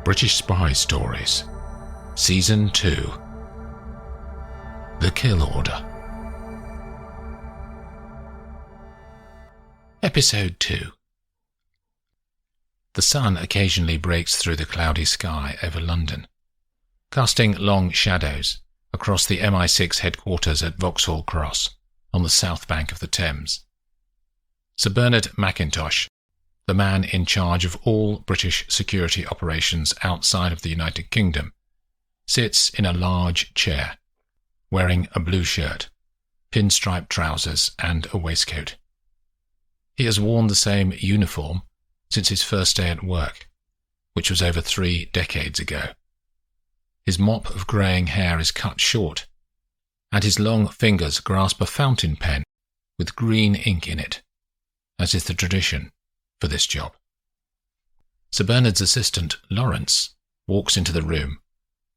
British Spy Stories, Season 2, The Kill Order. Episode 2. The sun occasionally breaks through the cloudy sky over London, casting long shadows across the MI6 headquarters at Vauxhall Cross on the south bank of the Thames. Sir Bernard Mackintosh, the man in charge of all British security operations outside of the United Kingdom, sits in a large chair, wearing a blue shirt, pinstripe trousers and a waistcoat. He has worn the same uniform since his first day at work, which was over 3 decades ago. His mop of greying hair is cut short, and his long fingers grasp a fountain pen with green ink in it, as is the tradition for this job. Sir Bernard's assistant, Lawrence, walks into the room,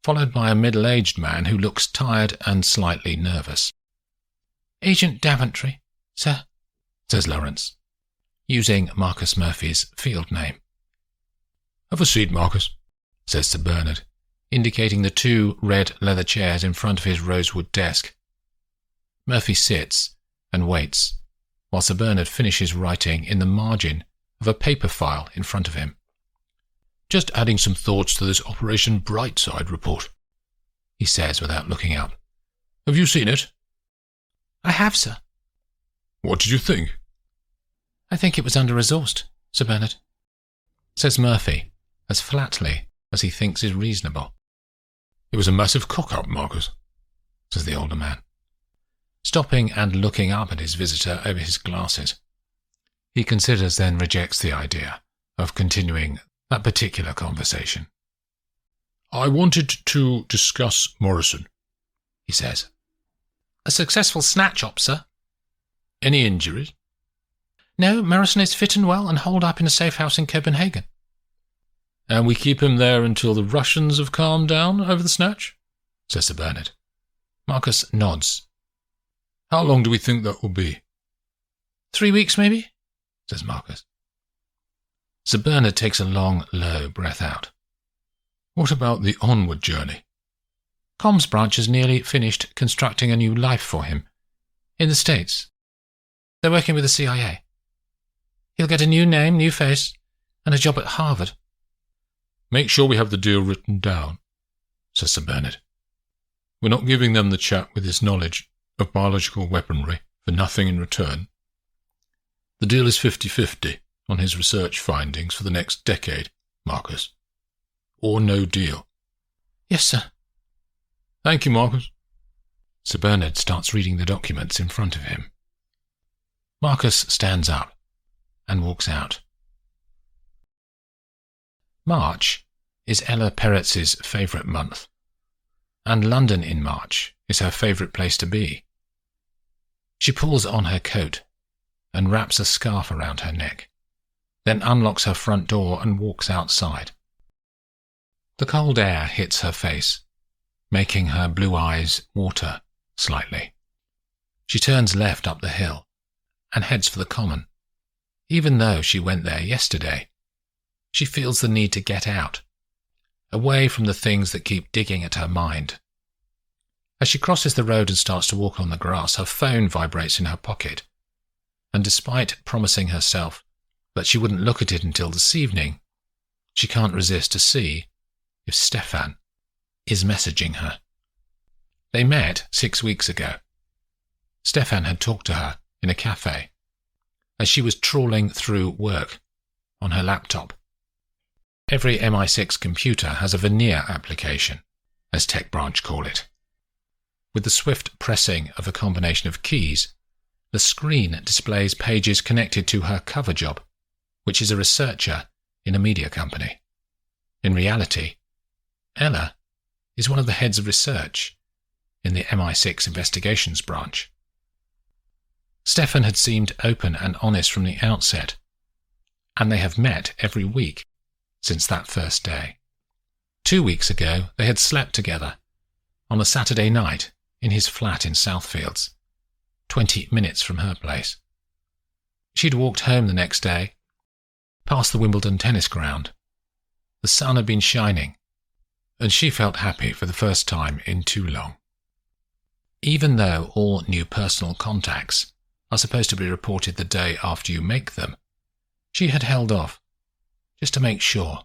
followed by a middle-aged man who looks tired and slightly nervous. "Agent Daventry, sir," says Lawrence, using Marcus Murphy's field name. "Have a seat, Marcus," says Sir Bernard, indicating the 2 red leather chairs in front of his rosewood desk. Murphy sits and waits, while Sir Bernard finishes writing in the margin of a paper file in front of him. "Just adding some thoughts to this Operation Brightside report," he says without looking up. "Have you seen it?" "I have, sir." "What did you think?" "I think it was under-resourced, Sir Bernard," says Murphy, as flatly as he thinks is reasonable. "It was a massive cock-up, Marcus," says the older man, stopping and looking up at his visitor over his glasses. He considers, then rejects the idea of continuing that particular conversation. "I wanted to discuss Morrison," he says. "A successful snatch-up, sir." "Any injuries?" "No, Morrison is fit and well and holed up in a safe house in Copenhagen." "And we keep him there until the Russians have calmed down over the snatch?" says Sir Bernard. Marcus nods. "How long do we think that will be?" 3 weeks, maybe?" says Marcus. Sir Bernard takes a long, low breath out. "What about the onward journey?" "Comms branch has nearly finished constructing a new life for him. In the States. They're working with the CIA. He'll get a new name, new face, and a job at Harvard." "Make sure we have the deal written down," says Sir Bernard. "We're not giving them the chap with his knowledge of biological weaponry for nothing in return. The deal is 50-50 on his research findings for the next decade, Marcus. Or no deal." "Yes, sir." "Thank you, Marcus." Sir Bernard starts reading the documents in front of him. Marcus stands up and walks out. March is Ella Peretz's favourite month, and London in March is her favourite place to be. She pulls on her coat and wraps a scarf around her neck, then unlocks her front door and walks outside. The cold air hits her face, making her blue eyes water slightly. She turns left up the hill and heads for the Common. Even though she went there yesterday, she feels the need to get out, away from the things that keep digging at her mind. As she crosses the road and starts to walk on the grass, her phone vibrates in her pocket, and despite promising herself that she wouldn't look at it until this evening, she can't resist to see if Stefan is messaging her. They met 6 weeks ago. Stefan had talked to her in a cafe as she was trawling through work on her laptop. Every MI6 computer has a veneer application, as Tech Branch call it. With the swift pressing of a combination of keys, the screen displays pages connected to her cover job, which is a researcher in a media company. In reality, Ella is one of the heads of research in the MI6 investigations branch. Stefan had seemed open and honest from the outset, and they have met every week since that first day. 2 weeks ago, they had slept together on a Saturday night in his flat in Southfields, 20 minutes from her place. She'd walked home the next day, past the Wimbledon tennis ground, The sun had been shining, and she felt happy for the first time in too long. Even though all new personal contacts are supposed to be reported the day after you make them, she had held off, just to make sure.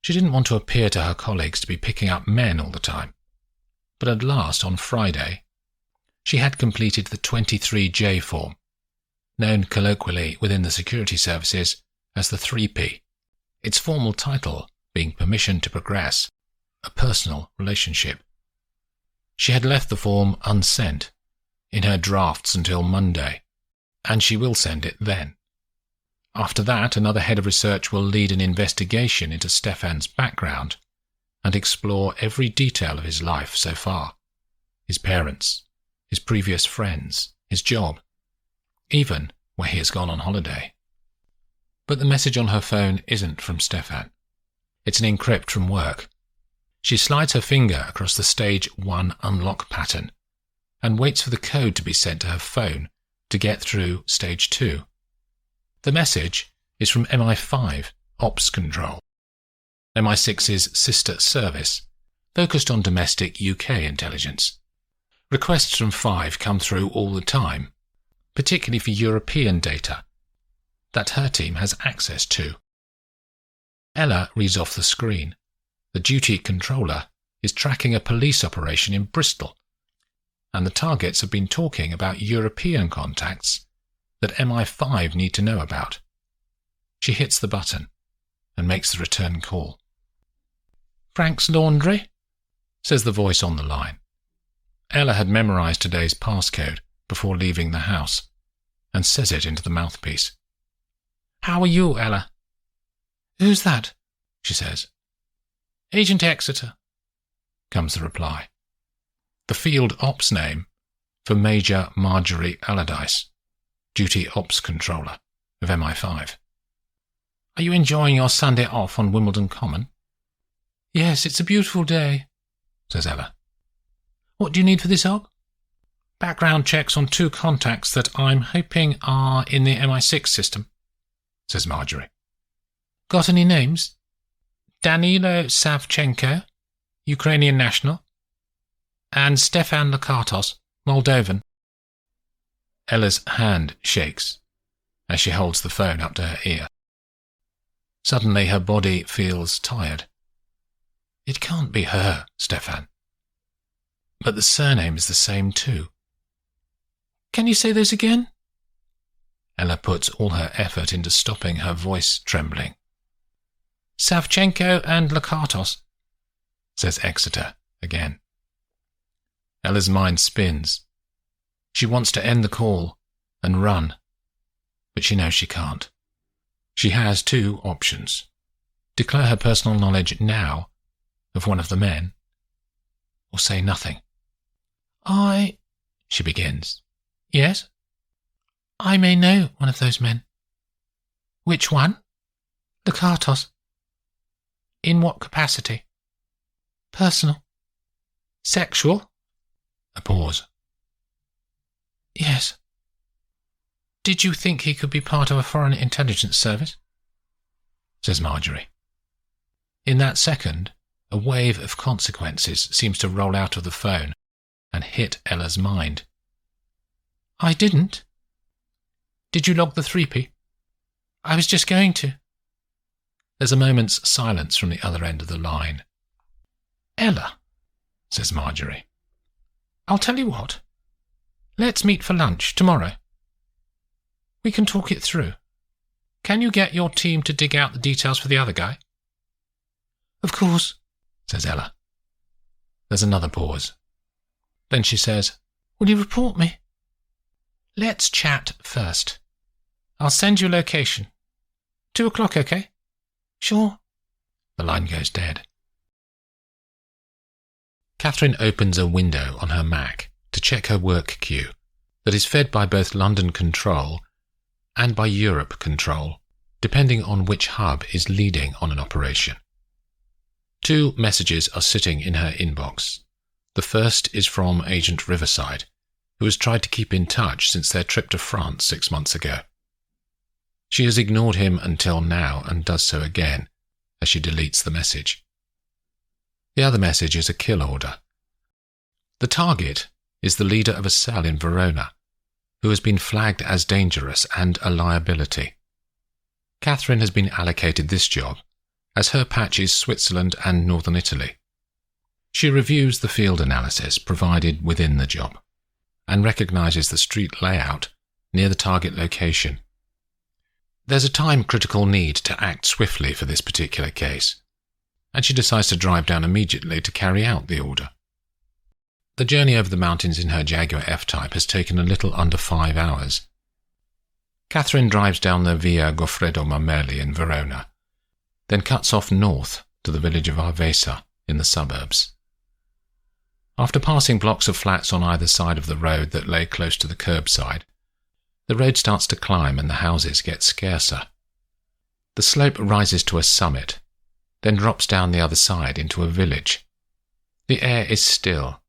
She didn't want to appear to her colleagues to be picking up men all the time. But at last, on Friday, she had completed the 23J form, known colloquially within the security services as the 3P, its formal title being Permission to Progress, a personal relationship. She had left the form unsent in her drafts until Monday, and she will send it then. After that, another head of research will lead an investigation into Stefan's background and explore every detail of his life so far, his parents, his previous friends, his job, even where he has gone on holiday. But the message on her phone isn't from Stefan. It's an encrypt from work. She slides her finger across the stage 1 unlock pattern and waits for the code to be sent to her phone to get through stage 2. The message is from MI5 Ops Control, MI6's sister service, focused on domestic UK intelligence. Requests from 5 come through all the time, particularly for European data that her team has access to. Ella reads off the screen. The duty controller is tracking a police operation in Bristol, and the targets have been talking about European contacts that MI5 need to know about. She hits the button and makes the return call. "Frank's Laundry?" says the voice on the line. Ella had memorized today's passcode before leaving the house and says it into the mouthpiece. "How are you, Ella?" "Who's that?" she says. "Agent Exeter," comes the reply. The field ops name for Major Marjorie Allardyce, Duty Ops Controller of MI5. "Are you enjoying your Sunday off on Wimbledon Common?" "Yes, it's a beautiful day," says Ella. "What do you need for this op?" "Background checks on 2 contacts that I'm hoping are in the MI6 system," says Marjorie. "Got any names?" "Danilo Savchenko, Ukrainian national, and Stefan Lakatos, Moldovan." Ella's hand shakes as she holds the phone up to her ear. Suddenly her body feels tired. It can't be her, Stefan. But the surname is the same too. "Can you say those again?" Ella puts all her effort into stopping her voice trembling. "Savchenko and Lakatos," says Exeter again. Ella's mind spins. She wants to end the call and run, but she knows she can't. She has 2 options. Declare her personal knowledge now of one of the men, or say nothing. She begins. "Yes? I may know one of those men." "Which one?" "Lakatos." "In what capacity?" "Personal." "Sexual?" A pause. "Yes." "Did you think he could be part of a foreign intelligence service?" says Marjorie. In that second, a wave of consequences seems to roll out of the phone and hit Ella's mind. "I didn't." "Did you log the 3P?" "I was just going to." There's a moment's silence from the other end of the line. "Ella," says Marjorie, "I'll tell you what. Let's meet for lunch tomorrow. We can talk it through. Can you get your team to dig out the details for the other guy?" "Of course," says Ella. There's another pause. Then she says, "Will you report me?" "Let's chat first. I'll send you a location. 2 o'clock, okay?" "Sure." The line goes dead. Catherine opens a window on her Mac to check her work queue that is fed by both London Control and by Europe Control, depending on which hub is leading on an operation. 2 messages are sitting in her inbox. The first is from Agent Riverside, who has tried to keep in touch since their trip to France 6 months ago. She has ignored him until now and does so again, as she deletes the message. The other message is a kill order. The target is the leader of a cell in Verona, who has been flagged as dangerous and a liability. Catherine has been allocated this job, as her patch is Switzerland and northern Italy. She reviews the field analysis provided within the job, and recognises the street layout near the target location. There's a time-critical need to act swiftly for this particular case, and she decides to drive down immediately to carry out the order. The journey over the mountains in her Jaguar F-Type has taken a little under 5 hours. Catherine drives down the Via Goffredo Mameli in Verona, then cuts off north to the village of Arvesa in the suburbs. After passing blocks of flats on either side of the road that lay close to the curbside, the road starts to climb and the houses get scarcer. The slope rises to a summit, then drops down the other side into a village. The air is still,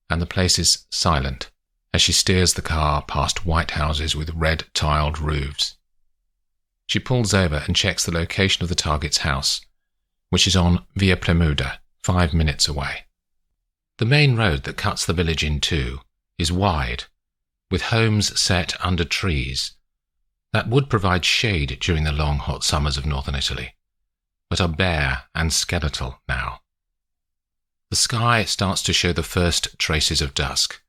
and the place is silent as she steers the car past white houses with red tiled roofs. She pulls over and checks the location of the target's house, which is on Via Premuda, 5 minutes away. The main road that cuts the village in two is wide, with homes set under trees that would provide shade during the long hot summers of northern Italy, but are bare and skeletal now. The sky starts to show the first traces of dusk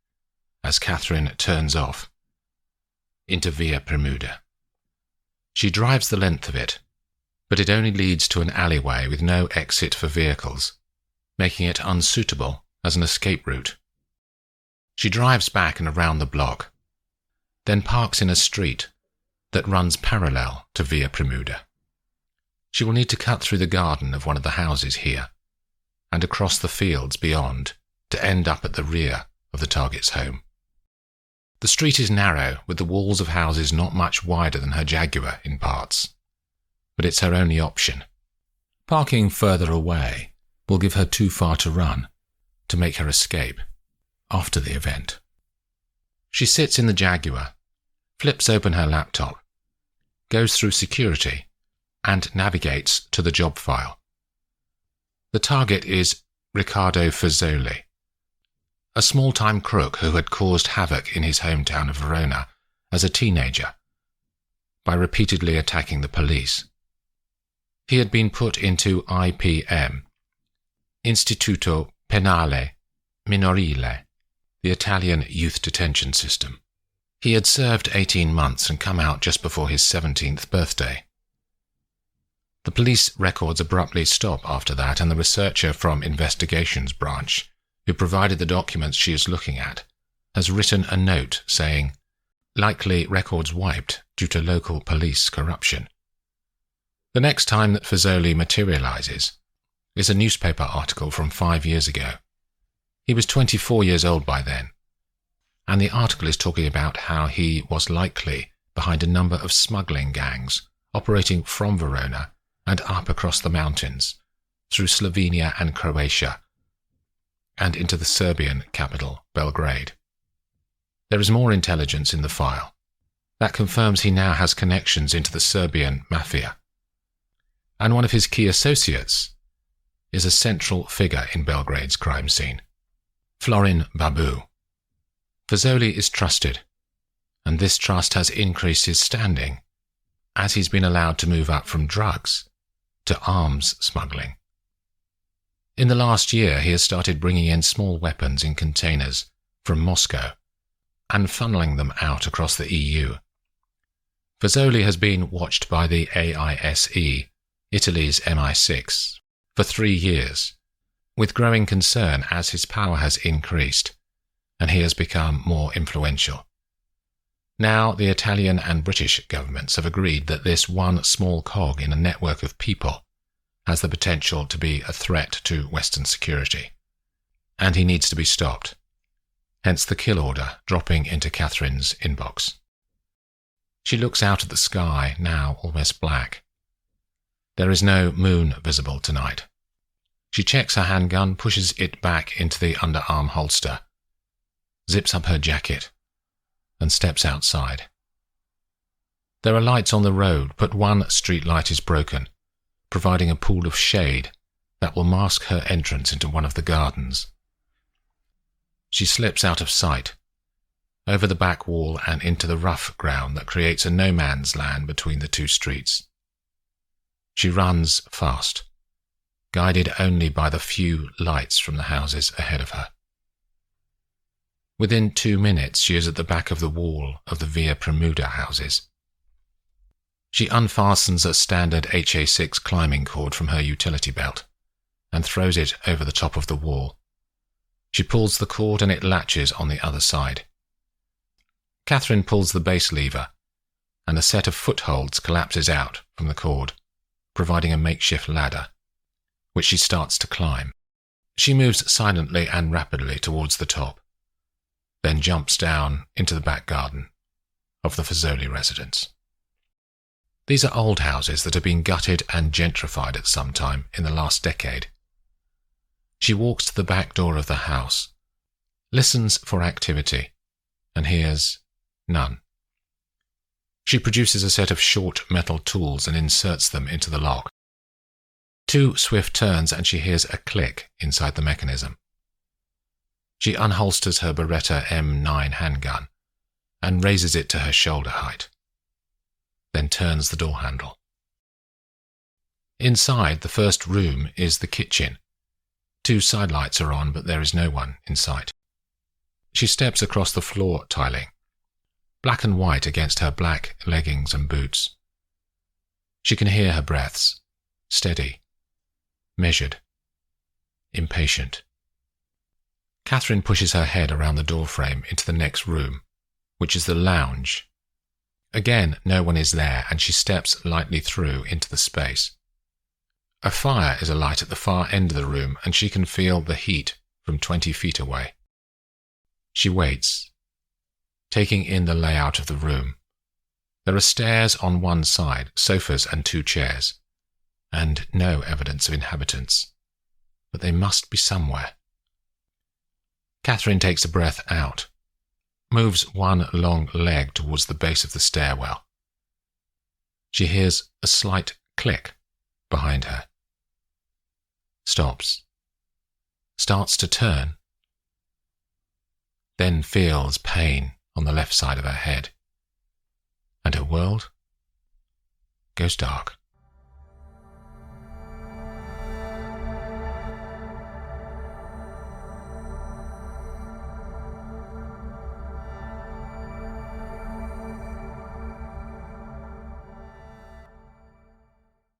as Catherine turns off into Via Premuda. She drives the length of it, but it only leads to an alleyway with no exit for vehicles, making it unsuitable as an escape route. She drives back and around the block, then parks in a street that runs parallel to Via Premuda. She will need to cut through the garden of one of the houses here, and across the fields beyond to end up at the rear of the target's home. The street is narrow, with the walls of houses not much wider than her Jaguar in parts, but it's her only option. Parking further away will give her too far to run to make her escape after the event. She sits in the Jaguar, flips open her laptop, goes through security, and navigates to the job file. The target is Riccardo Fazzoli, a small-time crook who had caused havoc in his hometown of Verona as a teenager by repeatedly attacking the police. He had been put into IPM, Istituto Penale Minorile, the Italian youth detention system. He had served 18 months and come out just before his 17th birthday. The police records abruptly stop after that, and the researcher from Investigations Branch, who provided the documents she is looking at, has written a note saying, "Likely records wiped due to local police corruption." The next time that Fazzoli materializes is a newspaper article from 5 years ago. He was 24 years old by then, and the article is talking about how he was likely behind a number of smuggling gangs operating from Verona and up across the mountains, through Slovenia and Croatia, and into the Serbian capital, Belgrade. There is more intelligence in the file. That confirms he now has connections into the Serbian mafia. And one of his key associates is a central figure in Belgrade's crime scene, Florin Babu. Fazzoli is trusted, and this trust has increased his standing as he's been allowed to move up from drugs to arms smuggling. In the last year, he has started bringing in small weapons in containers from Moscow and funneling them out across the EU. Fazzoli has been watched by the AISE, Italy's MI6, for 3 years, with growing concern as his power has increased and he has become more influential. Now the Italian and British governments have agreed that this one small cog in a network of people has the potential to be a threat to Western security, and he needs to be stopped. Hence the kill order dropping into Catherine's inbox. She looks out at the sky, now almost black. There is no moon visible tonight. She checks her handgun, pushes it back into the underarm holster, zips up her jacket, and steps outside. There are lights on the road, but one street light is broken, providing a pool of shade that will mask her entrance into one of the gardens. She slips out of sight, over the back wall and into the rough ground that creates a no-man's land between the two streets. She runs fast, guided only by the few lights from the houses ahead of her. Within 2 minutes, she is at the back of the wall of the Via Premuda houses. She unfastens a standard HA6 climbing cord from her utility belt and throws it over the top of the wall. She pulls the cord and it latches on the other side. Catherine pulls the base lever, and a set of footholds collapses out from the cord, providing a makeshift ladder, which she starts to climb. She moves silently and rapidly towards the top, then jumps down into the back garden of the Fazoli residence. These are old houses that have been gutted and gentrified at some time in the last decade. She walks to the back door of the house, listens for activity, and hears none. She produces a set of short metal tools and inserts them into the lock. 2 swift turns and she hears a click inside the mechanism. She unholsters her Beretta M9 handgun and raises it to her shoulder height, then turns the door handle. Inside the first room is the kitchen. 2 side lights are on, but there is no one in sight. She steps across the floor tiling, black and white against her black leggings and boots. She can hear her breaths, steady, measured, impatient. Catherine pushes her head around the doorframe into the next room, which is the lounge. Again, no one is there, and she steps lightly through into the space. A fire is alight at the far end of the room, and she can feel the heat from 20 feet away. She waits, taking in the layout of the room. There are stairs on one side, sofas and 2 chairs, and no evidence of inhabitants, but they must be somewhere. Catherine takes a breath out, moves one long leg towards the base of the stairwell. She hears a slight click behind her. Stops. Starts to turn. Then feels pain on the left side of her head. And her world goes dark.